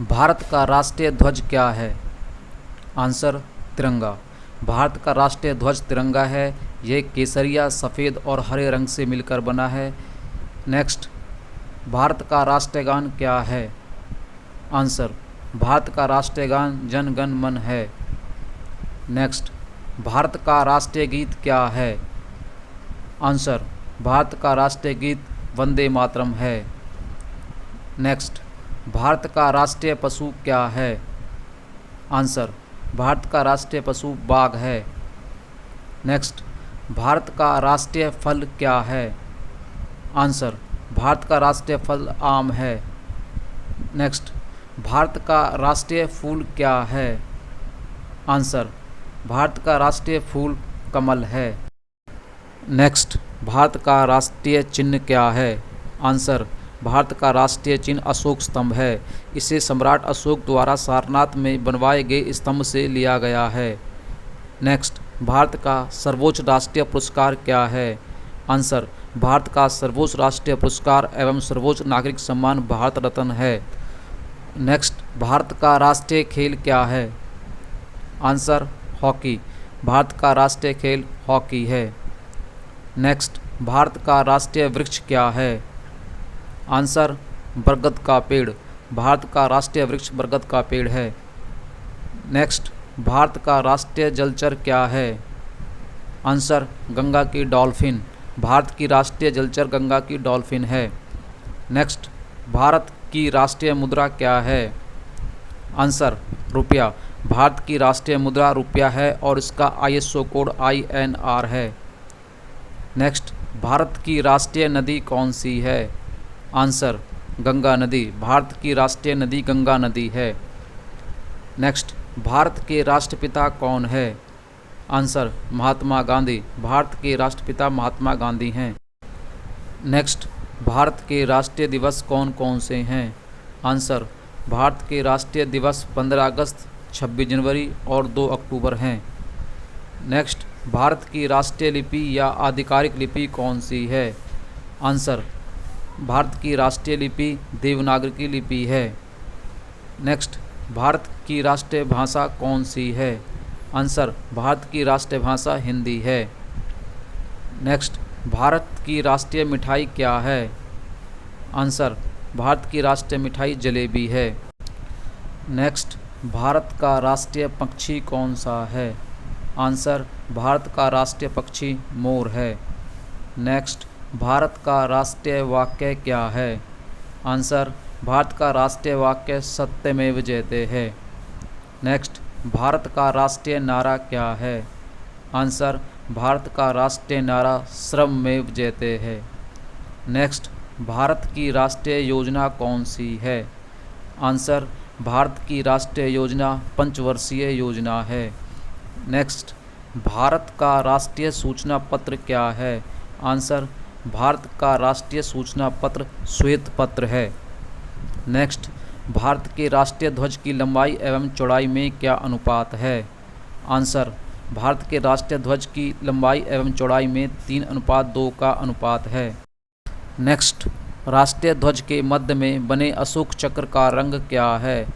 भारत का राष्ट्रीय ध्वज क्या है? आंसर तिरंगा। भारत का राष्ट्रीय ध्वज तिरंगा है। ये केसरिया, सफ़ेद और हरे रंग से मिलकर बना है। नेक्स्ट, भारत का राष्ट्रीय गान क्या है? आंसर, भारत का राष्ट्रीय गान जन गण मन है। नेक्स्ट, भारत का राष्ट्रीय गीत क्या है? आंसर, भारत का राष्ट्रीय गीत वंदे मातरम है। नेक्स्ट, भारत का राष्ट्रीय पशु क्या है? आंसर, भारत का राष्ट्रीय पशु बाघ है। नेक्स्ट, भारत का राष्ट्रीय फल क्या है? आंसर, भारत का राष्ट्रीय फल आम है। नेक्स्ट, भारत का राष्ट्रीय फूल क्या है? आंसर, भारत का राष्ट्रीय फूल कमल है। नेक्स्ट, भारत का राष्ट्रीय चिन्ह क्या है? आंसर, भारत का राष्ट्रीय चिन्ह अशोक स्तंभ है। इसे सम्राट अशोक द्वारा सारनाथ में बनवाए गए स्तंभ से लिया गया है। नेक्स्ट, भारत का सर्वोच्च राष्ट्रीय पुरस्कार क्या है? आंसर, भारत का सर्वोच्च राष्ट्रीय पुरस्कार एवं सर्वोच्च नागरिक सम्मान भारत रत्न है। नेक्स्ट, भारत का राष्ट्रीय खेल क्या है? Answer, hockey. भारत का राष्ट्रीय खेल हॉकी है। नेक्स्ट, भारत का राष्ट्रीय वृक्ष क्या है? आंसर, बरगद का पेड़। भारत का राष्ट्रीय वृक्ष बरगद का पेड़ है। नेक्स्ट, भारत का राष्ट्रीय जलचर क्या है? आंसर, गंगा की डॉल्फिन। भारत की राष्ट्रीय जलचर गंगा की डॉल्फिन है। नेक्स्ट, भारत की राष्ट्रीय मुद्रा क्या है? आंसर, रुपया। भारत की राष्ट्रीय मुद्रा रुपया है और इसका ISO कोड INR है। नेक्स्ट, भारत की राष्ट्रीय नदी कौन सी है? आंसर, गंगा नदी। भारत की राष्ट्रीय नदी गंगा नदी है। नेक्स्ट, भारत के राष्ट्रपिता कौन है? आंसर, महात्मा गांधी। भारत के राष्ट्रपिता महात्मा गांधी हैं। नेक्स्ट, भारत के राष्ट्रीय दिवस कौन कौन से हैं? आंसर, भारत के राष्ट्रीय दिवस 15 अगस्त, 26 जनवरी और 2 अक्टूबर हैं। नेक्स्ट, भारत की राष्ट्रीय लिपि या आधिकारिक लिपि कौन सी है? आंसर, भारत की राष्ट्रीय लिपि देवनागरी लिपि है। नेक्स्ट, भारत की राष्ट्रीय भाषा कौन सी है? आंसर, भारत की राष्ट्रीय भाषा हिंदी है। नेक्स्ट, भारत की राष्ट्रीय मिठाई क्या है? आंसर, भारत की राष्ट्रीय मिठाई जलेबी है। नेक्स्ट, भारत का राष्ट्रीय पक्षी कौन सा है? आंसर, भारत का राष्ट्रीय पक्षी मोर है। नेक्स्ट, भारत का राष्ट्रीय वाक्य क्या है? आंसर, भारत का राष्ट्रीय वाक्य सत्यमेव जयते है। नेक्स्ट, भारत का राष्ट्रीय नारा क्या है? आंसर, भारत का राष्ट्रीय नारा श्रममेव जयते है। नेक्स्ट, भारत की राष्ट्रीय योजना कौन सी है? आंसर, भारत की राष्ट्रीय योजना पंचवर्षीय योजना है। नेक्स्ट, भारत का राष्ट्रीय सूचना पत्र क्या है? आंसर, भारत का राष्ट्रीय सूचना पत्र श्वेत पत्र है। नेक्स्ट, भारत के राष्ट्रीय ध्वज की लंबाई एवं चौड़ाई में क्या अनुपात है? आंसर, भारत के राष्ट्रीय ध्वज की लंबाई एवं चौड़ाई में 3:2 का अनुपात है। नेक्स्ट, राष्ट्रीय ध्वज के मध्य में बने अशोक चक्र का रंग क्या है?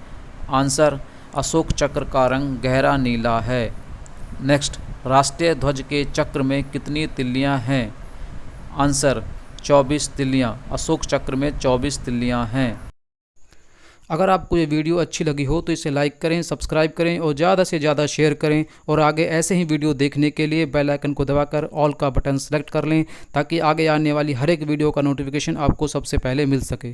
आंसर, अशोक चक्र का रंग गहरा नीला है। नेक्स्ट, राष्ट्रीय ध्वज के चक्र में कितनी तिल्लियां हैं? आंसर, 24 तिल्लियां। अशोक चक्र में 24 तिल्लियां हैं। अगर आपको ये वीडियो अच्छी लगी हो तो इसे लाइक करें, सब्सक्राइब करें और ज़्यादा से ज़्यादा शेयर करें। और आगे ऐसे ही वीडियो देखने के लिए बेल आइकन को दबाकर ऑल का बटन सेलेक्ट कर लें ताकि आगे आने वाली हर एक वीडियो का नोटिफिकेशन आपको सबसे पहले मिल सके।